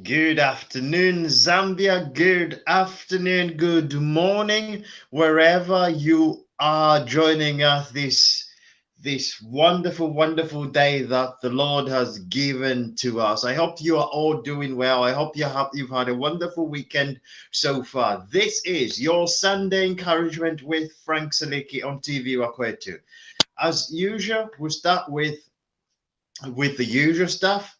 Good afternoon, Zambia. Good afternoon, good morning, wherever you are joining us this wonderful, wonderful day that the Lord has given to us. I hope you are all doing well. I hope you've had a wonderful weekend so far. This is your Sunday encouragement with Frank Saliki on TV Wakwetu. As usual, we'll start with the usual stuff.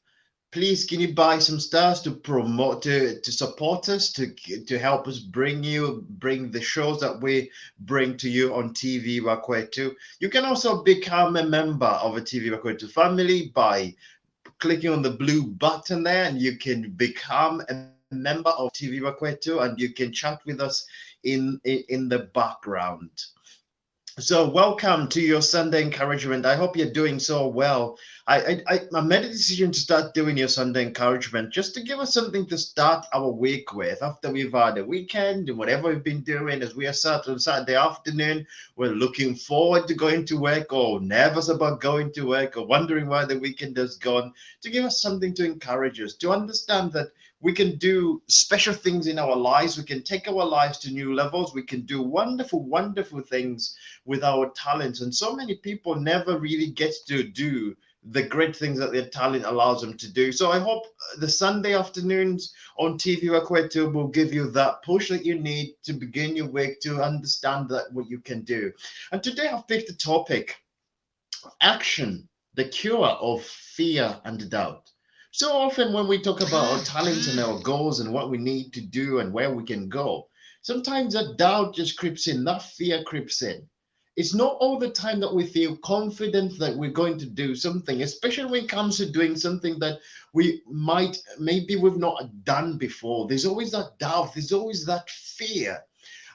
Please, can you buy some stars to promote, to support us, to help us bring the shows that we bring to you on TV Wakwetu. You can also become a member of a TV Wakwetu family by clicking on the blue button there, and you can become a member of TV Wakwetu, and you can chat with us in the background. So welcome to your Sunday encouragement. I hope you're doing so well. I made a decision to start doing your Sunday encouragement just to give us something to start our week with. After we've had a weekend and whatever we've been doing, as we are sat on Saturday afternoon, we're looking forward to going to work or nervous about going to work or wondering why the weekend has gone, to give us something to encourage us, to understand that we can do special things in our lives. We can take our lives to new levels. We can do wonderful, wonderful things with our talents. And so many people never really get to do the great things that their talent allows them to do. So I hope the Sunday afternoons on TV Wakwetu will give you that push that you need to begin your week, to understand that what you can do. And today I've picked the topic, action, the cure of fear and doubt. So often when we talk about our talents and our goals and what we need to do and where we can go, sometimes that doubt just creeps in, that fear creeps in. It's not all the time that we feel confident that we're going to do something, especially when it comes to doing something that maybe we've not done before. There's always that doubt, there's always that fear.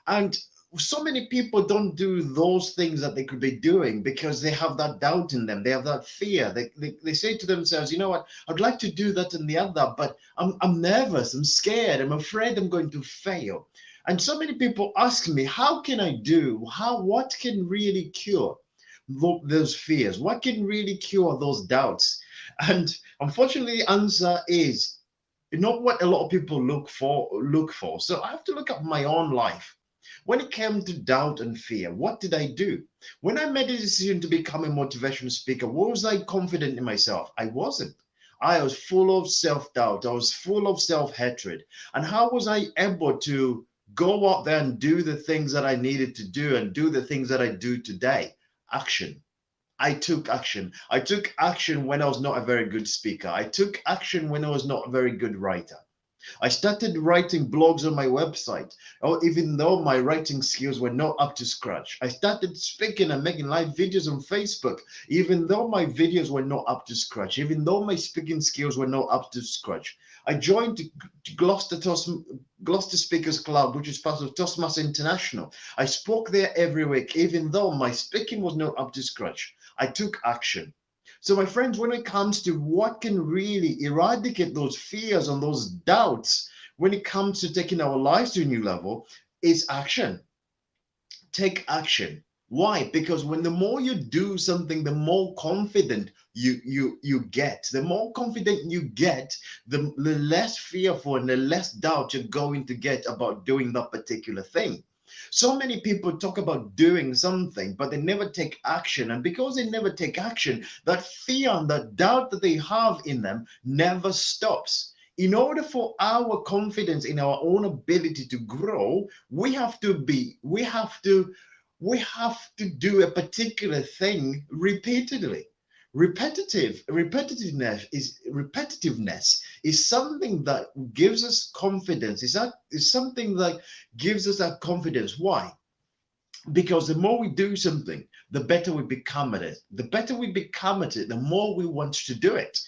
And so many people don't do those things that they could be doing because they have that doubt in them. They have that fear. They say to themselves, you know what, I'd like to do that and the other, but I'm nervous, I'm scared, I'm afraid I'm going to fail. And so many people ask me, how can I do? What can really cure those fears? What can really cure those doubts? And unfortunately, the answer is not what a lot of people look for. So I have to look at my own life. When it came to doubt and fear, what did I do? When I made a decision to become a motivational speaker, was I confident in myself? I wasn't. I was full of self-doubt. I was full of self-hatred. And how was I able to go out there and do the things that I needed to do and do the things that I do today? Action. I took action. I took action when I was not a very good speaker. I took action when I was not a very good writer. I started writing blogs on my website, even though my writing skills were not up to scratch. I started speaking and making live videos on Facebook, even though my videos were not up to scratch, even though my speaking skills were not up to scratch. I joined Gloucester Speakers Club, which is part of Toastmasters International. I spoke there every week, even though my speaking was not up to scratch. I took action. So, my friends, when it comes to what can really eradicate those fears and those doubts, when it comes to taking our lives to a new level, is action. Take action. Why? Because when the more you do something, the more confident you get. The more confident you get, the less fearful and the less doubt you're going to get about doing that particular thing. So many people talk about doing something, but they never take action. And because they never take action, that fear and that doubt that they have in them never stops. In order for our confidence in our own ability to grow, we have to do a particular thing repeatedly. Repetitiveness is something that gives us confidence. Is something that gives us that confidence. Why? Because the more we do something, the better we become at it. The better we become at it, the more we want to do it.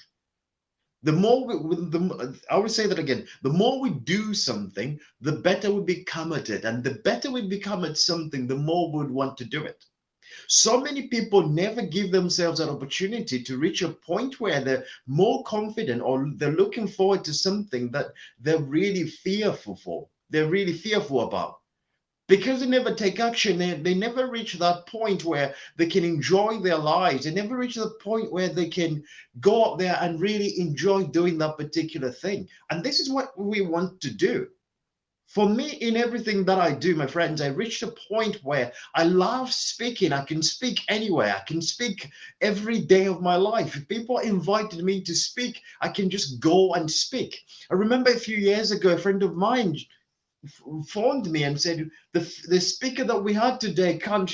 I would say that again, the more we do something, the better we become at it. And the better we become at something, the more we would want to do it. So many people never give themselves an opportunity to reach a point where they're more confident or they're looking forward to something that they're really fearful for. They're really fearful about. Because they never take action, they never reach that point where they can enjoy their lives. They never reach the point where they can go out there and really enjoy doing that particular thing. And this is what we want to do. For me, in everything that I do, my friends, I reached a point where I love speaking. I can speak anywhere. I can speak every day of my life. If people invited me to speak, I can just go and speak. I remember a few years ago, a friend of mine phoned me and said, the speaker that we had today can't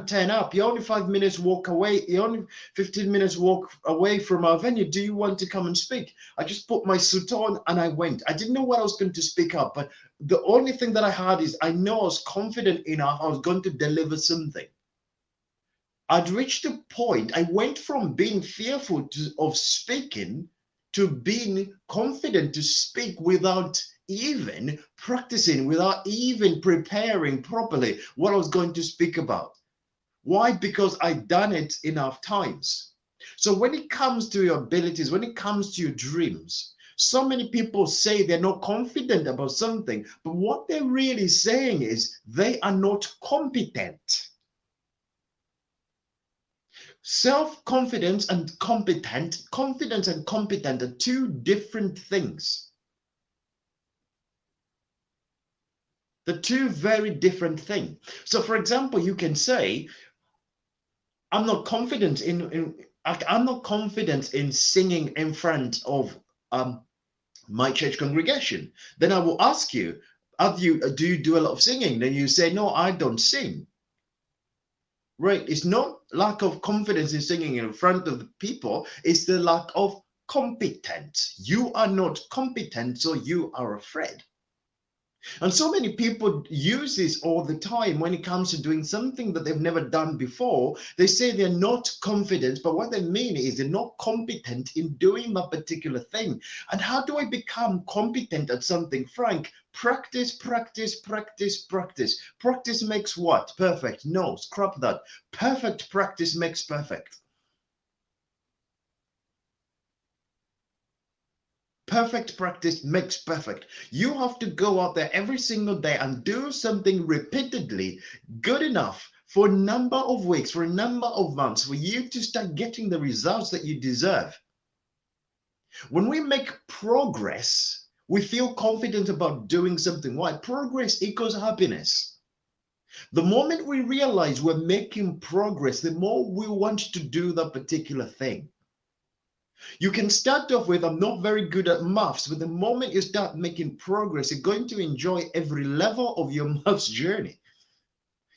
turn up. You're only 5 minutes walk away. You're only 15 minutes walk away from our venue. Do you want to come and speak? I just put my suit on and I went. I didn't know what I was going to speak up, but the only thing that I had is I know I was confident enough I was going to deliver something. I'd reached a point. I went from being fearful of speaking to being confident to speak without even practicing, without even preparing properly what I was going to speak about. Why? Because I'd done it enough times. So when it comes to your abilities, when it comes to your dreams, so many people say they're not confident about something, but what they're really saying is they are not competent. Self-confidence and confidence and competent are two different things. The two very different things. So, for example, you can say, I'm not confident in singing in front of my church congregation. Then I will ask you, do you do a lot of singing? Then you say, no, I don't sing. Right? It's not lack of confidence in singing in front of the people, it's the lack of competence. You are not competent, so you are afraid. And so many people use this all the time when it comes to doing something that they've never done before. They say they're not confident, but what they mean is they're not competent in doing that particular thing. And how do I become competent at something, Frank? Practice, practice, practice, practice. Practice makes what? Perfect. No, scrap that. Perfect practice makes perfect. Perfect practice makes perfect. You have to go out there every single day and do something repeatedly good enough for a number of weeks, for a number of months, for you to start getting the results that you deserve. When we make progress, we feel confident about doing something. Why? Progress equals happiness. The moment we realize we're making progress, the more we want to do that particular thing. You can start off with, I'm not very good at maths, but the moment you start making progress, you're going to enjoy every level of your maths journey.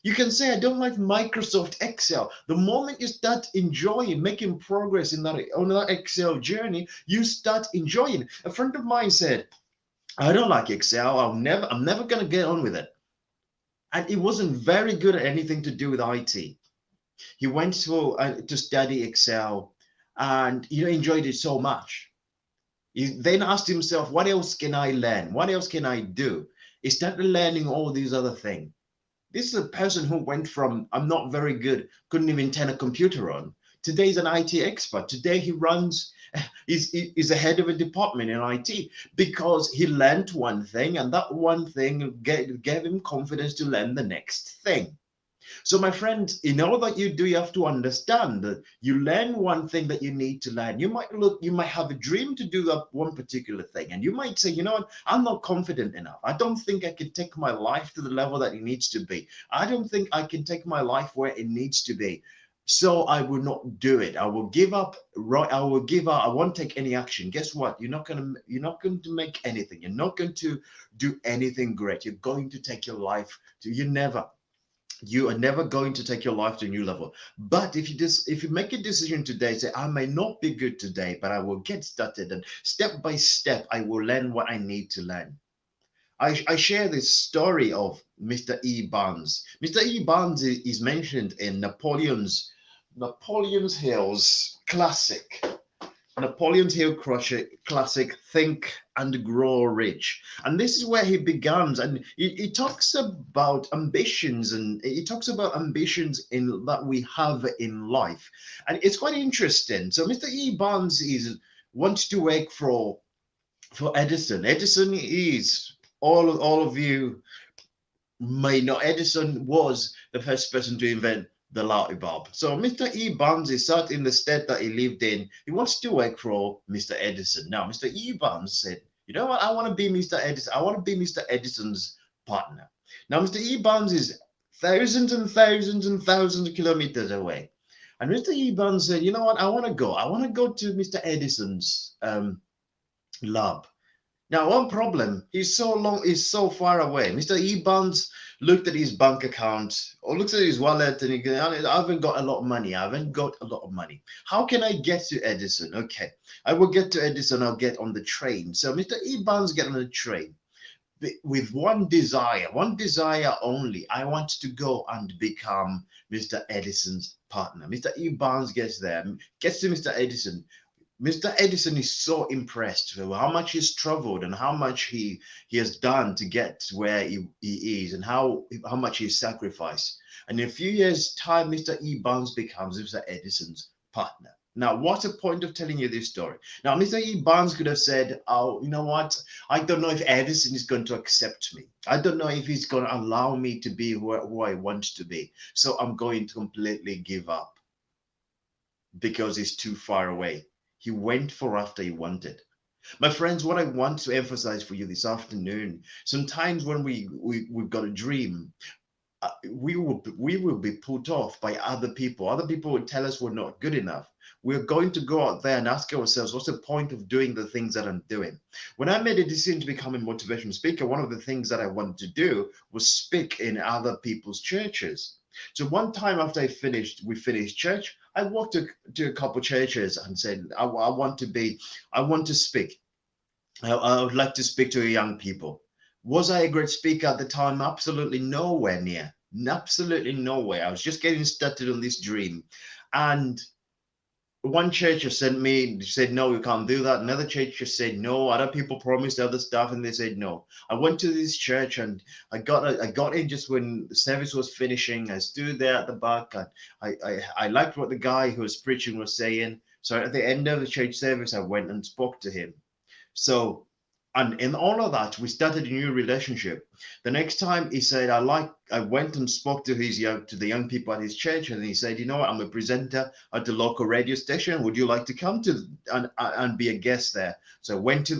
You can say, I don't like Microsoft Excel. The moment you start enjoying making progress in that on that Excel journey, you start enjoying. A friend of mine said, I don't like Excel. I'm never going to get on with it. And he wasn't very good at anything to do with IT. He went to study Excel, and enjoyed it so much. He then asked himself, what else can I learn? What else can I do? He started learning all these other things. This is a person who went from, I'm not very good, couldn't even turn a computer on. Today he's an IT expert. Today he runs, he's the head of a department in IT because he learned one thing, and that one thing gave him confidence to learn the next thing. So, my friend, in all that you do, you have to understand that you learn one thing that you need to learn. You might have a dream to do that one particular thing, and you might say, you know what, I'm not confident enough. I don't think I can take my life to the level that it needs to be. I don't think I can take my life where it needs to be. So I will not do it. I will give up. Right, I will give up. I won't take any action. Guess what? You're not going to make anything. You're not going to do anything great. You're going to take your life to you are never going to take your life to a new level. But if you make a decision today, say, I may not be good today, but I will get started, and step by step I will learn what I need to learn. I share this story of Mr. E. Barnes. Mr. E. Barnes is mentioned in Napoleon's Hill's classic Napoleon's Hill classic, Think and Grow Rich. And this is where he begins. And he talks about ambitions, and he talks about ambitions in that we have in life. And it's quite interesting. So Mr. E. Barnes wants to work for Edison. Edison is, all of you may know, Edison was the first person to invent the light bulb. So Mr. E. Barnes is sat in the state that he lived in. He wants to work for Mr. Edison. Now, Mr. E. Barnes said, you know what? I want to be Mr. Edison. I want to be Mr. Edison's partner. Now, Mr. E. Barnes is thousands and thousands and thousands of kilometers away. And Mr. E. Barnes said, you know what? I want to go. I want to go to Mr. Edison's lab. Now, one problem, he's so far away. Mr. E. Barnes looked at his bank account or looks at his wallet, and he goes, I haven't got a lot of money. I haven't got a lot of money. How can I get to Edison? Okay, I will get to Edison. I'll get on the train. So Mr. E. Barnes get on the train with one desire only. I want to go and become Mr. Edison's partner. Mr. E. Barnes gets there, gets to Mr. Edison. Mr. Edison is so impressed with how much he's traveled and how much he has done to get to where he is, and how much he's sacrificed. And in a few years' time, Mr. E. Barnes becomes Mr. Edison's partner. Now, what a point of telling you this story. Now, Mr. E. Barnes could have said, oh, you know what? I don't know if Edison is going to accept me. I don't know if he's going to allow me to be who I want to be. So I'm going to completely give up because he's too far away. He went for after he wanted. My friends, what I want to emphasize for you this afternoon, sometimes when we've got a dream, we will be put off by other people. Other people would tell us we're not good enough. We're going to go out there and ask ourselves, what's the point of doing the things that I'm doing? When I made a decision to become a motivational speaker, one of the things that I wanted to do was speak in other people's churches. So one time after we finished church, I walked to a couple churches and said, I want to speak. I would like to speak to young people. Was I a great speaker at the time? Absolutely nowhere near. Absolutely nowhere. I was just getting started on this dream. And one church just sent me, said, no, you can't do that. Another church just said, no. Other people promised other stuff and they said no. I went to this church and I got in just when the service was finishing. I stood there at the back and I liked what the guy who was preaching was saying. So at the end of the church service, I went and spoke to him. So, and in all of that, we started a new relationship. The next time he said, I went and spoke to the young people at his church, and he said, you know what, I'm a presenter at the local radio station. Would you like to come to and be a guest there? So I went to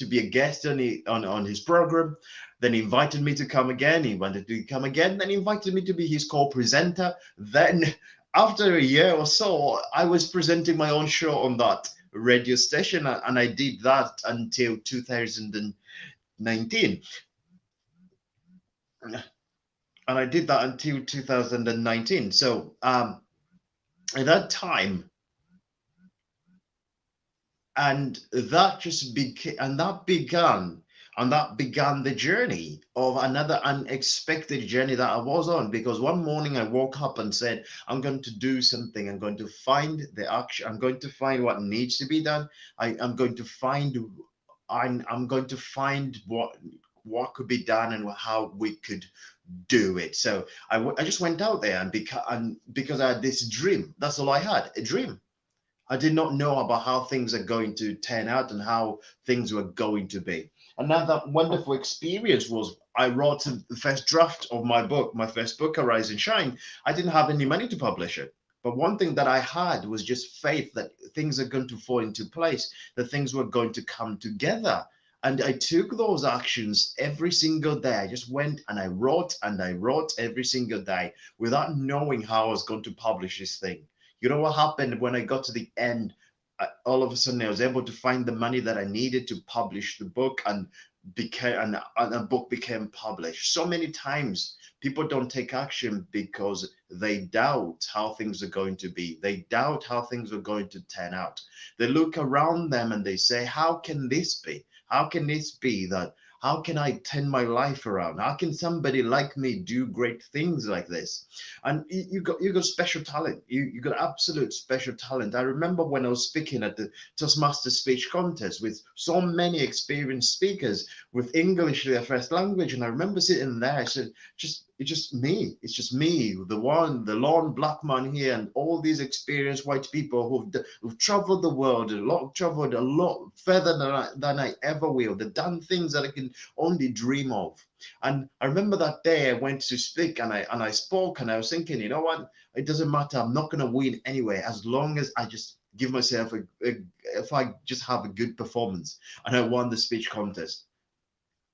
be a guest on his program. Then he invited me to come again. He wanted to come again. Then he invited me to be his co-presenter. Then after a year or so, I was presenting my own show on that radio station, and I did that until 2019. And I did that until 2019. So at that time, and that just became and that began the journey of another unexpected journey that I was on, because one morning I woke up and said, I'm going to do something. I'm going to find the action. I'm going to find what needs to be done. I'm going to find I'm going to find what could be done and how we could do it. So I just went out there because I had this dream. That's all I had, a dream. I did not know about how things are going to turn out and how things were going to be. Another wonderful experience was I wrote the first draft of my book, my first book, Arise and Shine. I didn't have any money to publish it. But one thing that I had was just faith that things are going to fall into place, that things were going to come together. And I took those actions every single day. I just went and I wrote every single day without knowing how I was going to publish this thing. You know what happened when I got to the end? All of a sudden, I was able to find the money that I needed to publish the book, and a book became published. So many times, people don't take action because they doubt how things are going to be. They doubt how things are going to turn out. They look around them and they say, "How can this be? How can this be that?" How can I turn my life around? How can somebody like me do great things like this? And you got special talent. You got absolute special talent. I remember when I was speaking at the Toastmaster speech contest with so many experienced speakers with English their first language, and I remember sitting there. I said, it's just me. It's just me, the lone black man here, and all these experienced white people who've traveled the world traveled a lot further than I ever will. They've done things that I can only dream of. And I remember that day I went to speak and I spoke, and I was thinking, you know what? It doesn't matter. I'm not going to win anyway, as long as I just give myself if I just have a good performance. And I won the speech contest.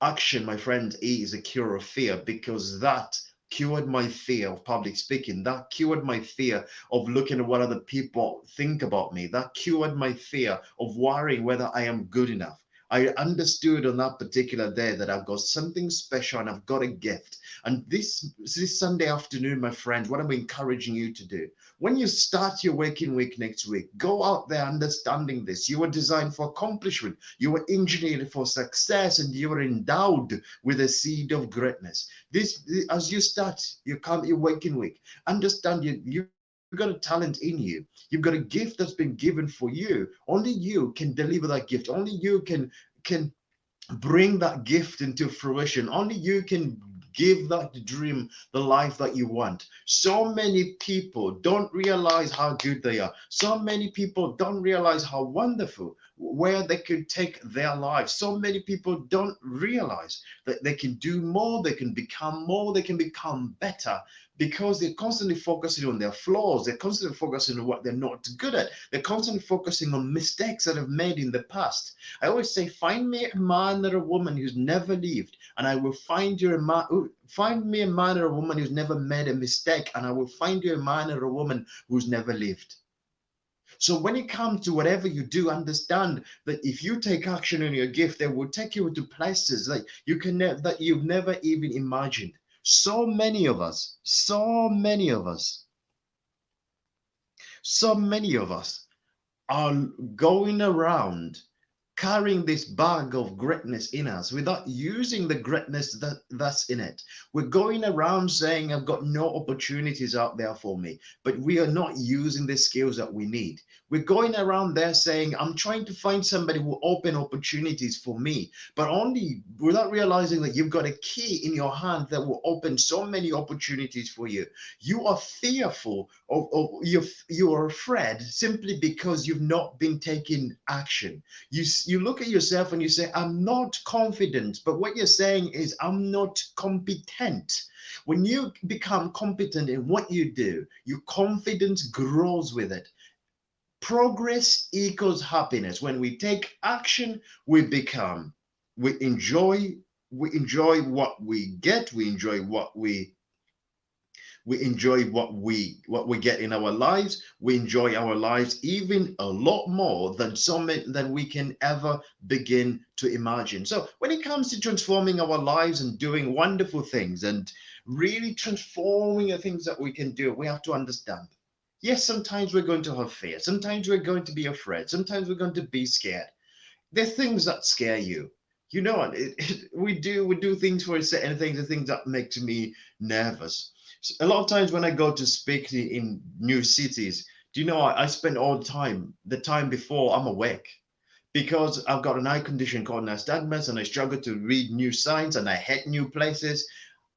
Action, my friend, is a cure of fear, because that cured my fear of public speaking. That cured my fear of looking at what other people think about me. That cured my fear of worrying whether I am good enough. I understood on that particular day that I've got something special and I've got a gift. And this Sunday afternoon, my friend, what I'm encouraging you to do, when you start your working week next week, go out there understanding this. You were designed for accomplishment. You were engineered for success, and you were endowed with a seed of greatness. As you start your working week, understand you've got a talent in you. You've got a gift that's been given for you. Only you can deliver that gift. Only you can bring that gift into fruition. Only you can give that dream the life that you want. So many people don't realize how good they are. So many people don't realize how wonderful, where they could take their lives. So many people don't realize that they can do more, they can become better, because they're constantly focusing on their flaws. They're constantly focusing on what they're not good at. They're constantly focusing on mistakes that have made in the past. I always say, find me a man or a woman who's never lived, and I will find you a man. Find me a man or a woman who's never made a mistake, and I will find you a man or a woman who's never lived. So when it comes to whatever you do, understand that if you take action on your gift, they will take you into places that that you've never even imagined. So many of us, so many of us are going around carrying this bag of greatness in us without using the greatness that's in it. We're going around saying, I've got no opportunities out there for me, but we are not using the skills that we need. We're going around there saying, I'm trying to find somebody who will open opportunities for me, but only without realizing that you've got a key in your hand that will open so many opportunities for you. You are fearful you are afraid simply because you've not been taking action. You look at yourself and you say, I'm not confident, but what you're saying is, I'm not competent. When you become competent in what you do, your confidence grows with it. Progress equals happiness. When we take action, we become, we enjoy, what we get, we enjoy what we get in our lives. We enjoy our lives even a lot more than than we can ever begin to imagine. So when it comes to transforming our lives and doing wonderful things and really transforming the things that we can do, we have to understand, yes, sometimes we're going to have fear, sometimes we're going to be afraid, sometimes we're going to be scared. There are things that scare you. You know what? We do things for certain things, the things that makes me nervous. A lot of times when I go to speak in new cities, do you know I spend all the time before I'm awake, because I've got an eye condition called nystagmus, and I struggle to read new signs, and I hate new places.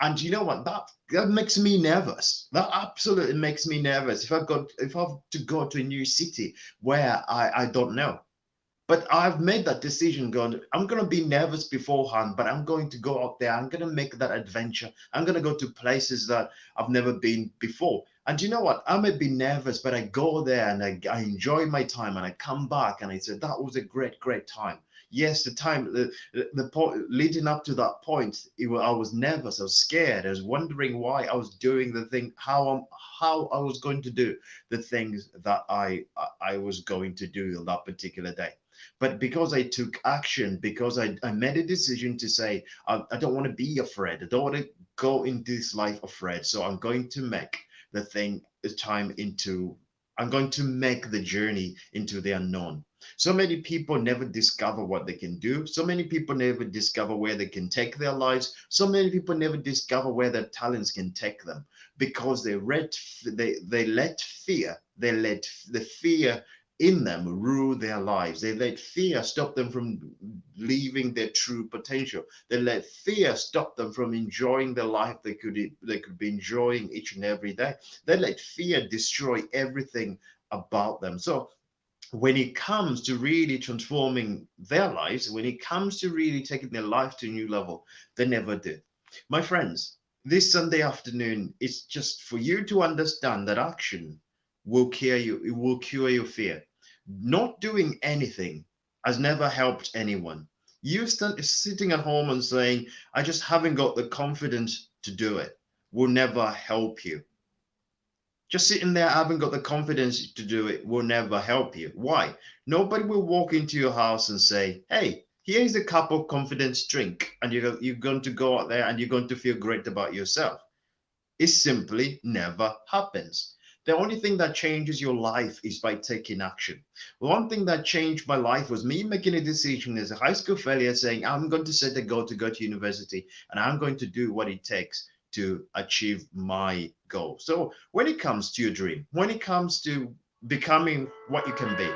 And you know what? That makes me nervous. That absolutely makes me nervous. If I've to go to a new city where I don't know. But I've made that decision going, I'm going to be nervous beforehand, but I'm going to go out there. I'm going to make that adventure. I'm going to go to places that I've never been before. And you know what? I may be nervous, but I go there and I enjoy my time, and I come back and I say, that was a great, great time. Yes, the point leading up to that point, I was nervous. I was scared. I was wondering why I was doing the thing, how I was going to do the things that I was going to do on that particular day. But because I took action, because I made a decision to say, I don't want to be afraid. I don't want to go into this life afraid. So I'm going to make the time into, I'm going to make the journey into the unknown. So many people never discover what they can do. So many people never discover where they can take their lives. So many people never discover where their talents can take them, because they let fear, they let the fear in them rule their lives. They let fear stop them from leaving their true potential. They let fear stop them from enjoying the life they could be enjoying each and every day. They let fear destroy everything about them. So when it comes to really transforming their lives, when it comes to really taking their life to a new level, they never do. My friends, this Sunday afternoon is just for you to understand that action will cure you, it will cure your fear. Not doing anything has never helped anyone. You sitting at home and saying, I just haven't got the confidence to do it, will never help you. Just sitting there, haven't got the confidence to do it, will never help you. Why? Nobody will walk into your house and say, hey, here's a cup of confidence drink, and you're going to go out there and you're going to feel great about yourself. It simply never happens. The only thing that changes your life is by taking action. One thing that changed my life was me making a decision as a high school failure, saying, I'm going to set a goal to go to university, and I'm going to do what it takes to achieve my goal. So when it comes to your dream, when it comes to becoming what you can be,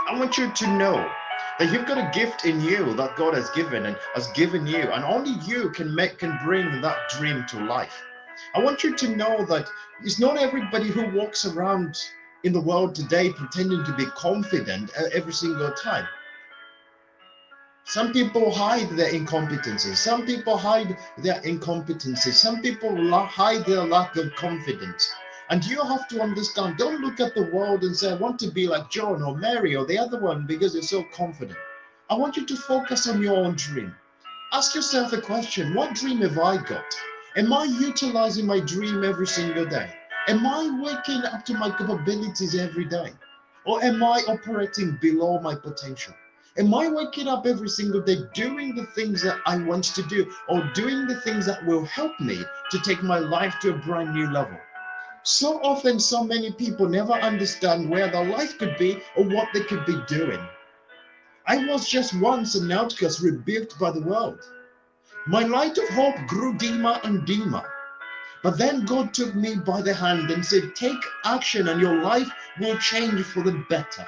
I want you to know that you've got a gift in you that God has given and has given you, and only you can bring that dream to life. I want you to know that it's not everybody who walks around in the world today pretending to be confident every single time. Some people hide their incompetencies. Some people hide their incompetencies. Some people hide their lack of confidence. And you have to understand, don't look at the world and say, I want to be like John or Mary or the other one because they're so confident. I want you to focus on your own dream. Ask yourself a question. What dream have I got? Am I utilizing my dream every single day? Am I waking up to my capabilities every day? Or am I operating below my potential? Am I waking up every single day doing the things that I want to do, or doing the things that will help me to take my life to a brand new level? So often, so many people never understand where their life could be or what they could be doing. I was just once an outcast rebuked by the world. My light of hope grew dimmer and dimmer. But then God took me by the hand and said, take action and your life will change for the better.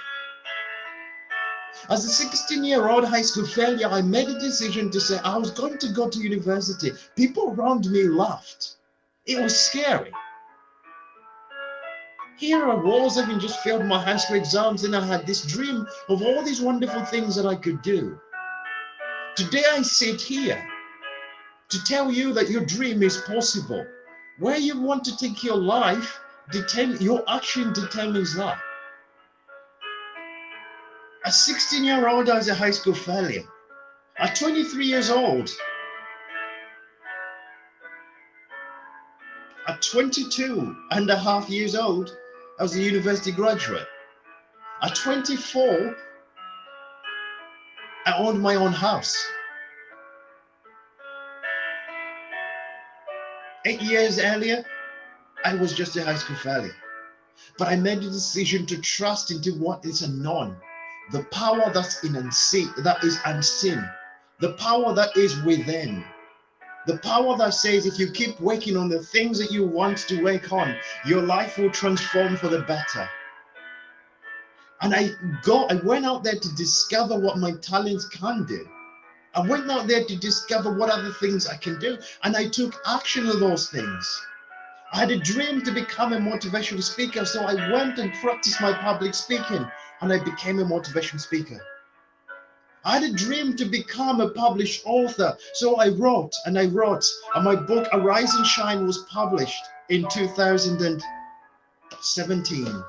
As a 16-year-old high school failure, I made a decision to say I was going to go to university. People around me laughed. It was scary. Here I was, having just failed my high school exams, and I had this dream of all these wonderful things that I could do. Today I sit here to tell you that your dream is possible. Where you want to take your life, your action determines that. At 16-year-old, I was a high school failure. At 23 years old, at 22 and a half years old, I was a university graduate. At 24, I owned my own house. 8 years earlier, I was just a high school failure. But I made a decision to trust into what is unknown, the power that's that is unseen, the power that is within, the power that says if you keep working on the things that you want to work on, your life will transform for the better. And I went out there to discover what my talents can do. I went out there to discover what other things I can do, and I took action on those things. I had a dream to become a motivational speaker, so I went and practiced my public speaking, and I became a motivational speaker. I had a dream to become a published author, so I wrote, and my book Arise and Shine was published in 2017.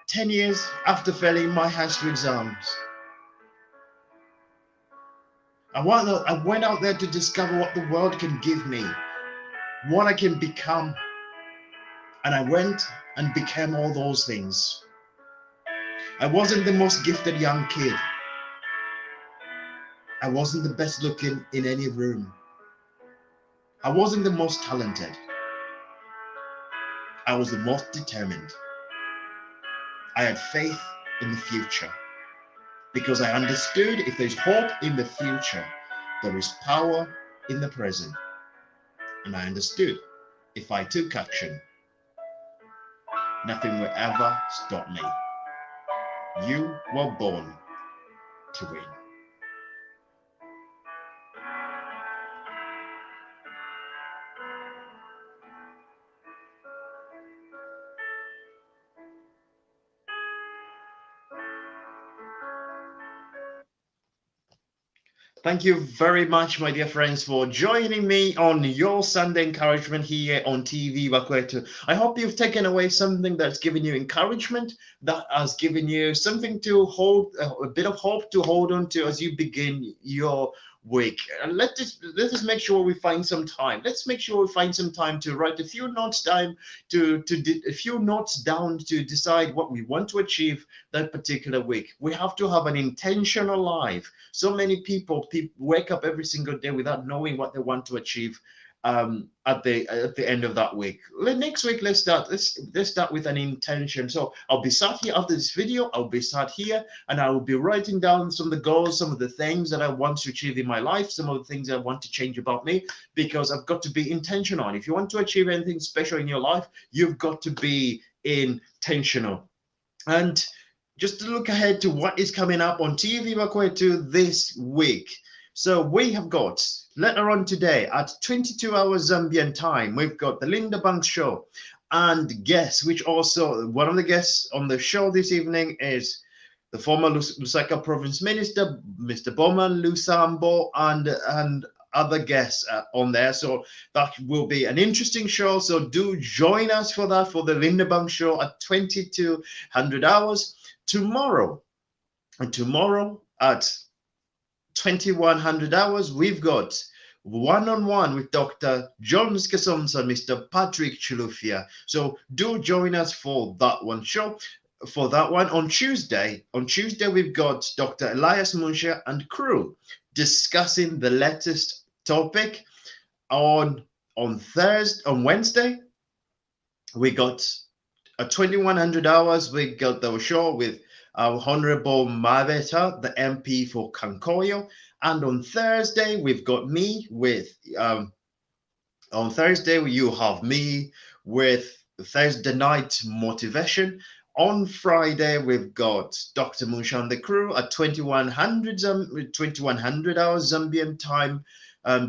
10 years after failing my high school exams. I went out there to discover what the world can give me, what I can become. And I went and became all those things. I wasn't the most gifted young kid. I wasn't the best looking in any room. I wasn't the most talented. I was the most determined. I had faith in the future because I understood if there's hope in the future, there is power in the present. And I understood if I took action, nothing will ever stop me. You were born to win. Thank you very much, my dear friends, for joining me on your Sunday encouragement here on TV Bakwetu. I hope you've taken away something that's given you encouragement, that has given you something to hold, a bit of hope to hold on to as you begin your week. And let us make sure we find some time. Let's make sure we find some time to write a few notes down, to decide what we want to achieve that particular week. We have to have an intentional life. So many people wake up every single day without knowing what they want to achieve at the end of that week. Next week, let's start with an intention. So I'll be sat here after this video. I'll be sat here and I will be writing down some of the goals, some of the things that I want to achieve in my life, some of the things I want to change about me, because I've got to be intentional. If you want to achieve anything special in your life, you've got to be intentional. And just to look ahead to what is coming up on TV Bakwetu this week. So we have got, later on today at 22 hours Zambian time, we've got the Linda Banks show and guests, which also, one of the guests on the show this evening is the former Lusaka province minister, Mr. Bowman Lusambo, and other guests on there. So that will be an interesting show. So do join us for that, for the Linda Banks show at 2200 hours. Tomorrow at 2100 hours, we've got one-on-one with Dr. John Skasomsa, Mr. Patrick Chilufia. So do join us for that one show. For that one on Tuesday, we've got Dr. Elias Munsha and crew discussing the latest topic. On Wednesday, we got at 2100 hours, we got the show with our Honorable Maveta, the MP for Kankoyo. And on Thursday, we've got me with on Thursday, you have me with Thursday night motivation. On Friday, we've got Dr. Musha and the crew at 2100 hours Zambian time.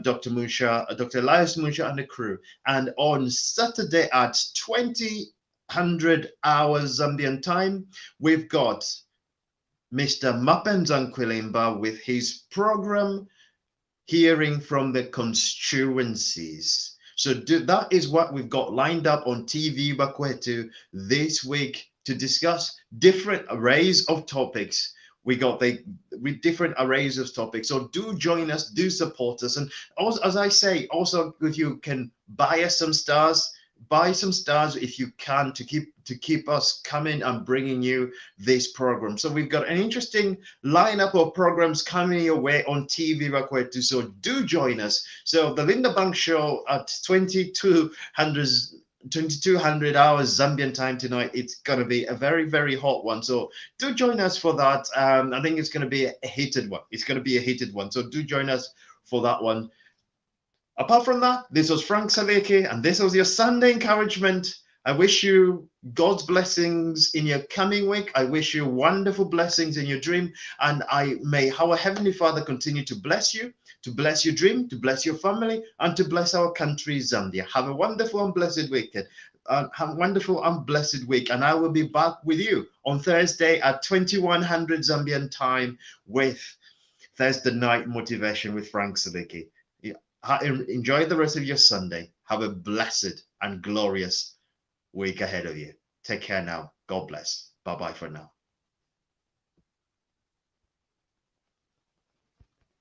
Dr. Musha, Dr. Elias Musha and the crew. And on Saturday at 2000 hours Zambian time, we've got Mr. Mapenzan Kwilimba with his program hearing from the constituencies. So that is what we've got lined up on TV Bakwetu this week to discuss different arrays of topics. We got with different arrays of topics. So do join us, do support us. And also, as I say, also if you can buy us some stars, buy some stars if you can to keep us coming and bringing you this program. So we've got an interesting lineup of programs coming your way on TV Bakwetu. So do join us. So the Linda Bank Show at 2200 hours Zambian time tonight. It's going to be a very, very hot one. So do join us for that. I think it's going to be a heated one. It's going to be a heated one. So do join us for that one. Apart from that, this was Frank Saliki, and this was your Sunday encouragement. I wish you God's blessings in your coming week. I wish you wonderful blessings in your dream. And may our Heavenly Father continue to bless you your dream, to bless your family, and to bless our country, Zambia. Have a wonderful and blessed weekend. Have a wonderful and blessed week. And I will be back with you on Thursday at 2100 Zambian time with Thursday night motivation with Frank Saliki. Enjoy the rest of your Sunday. Have a blessed and glorious week ahead of you. Take care now. God bless. Bye bye for now.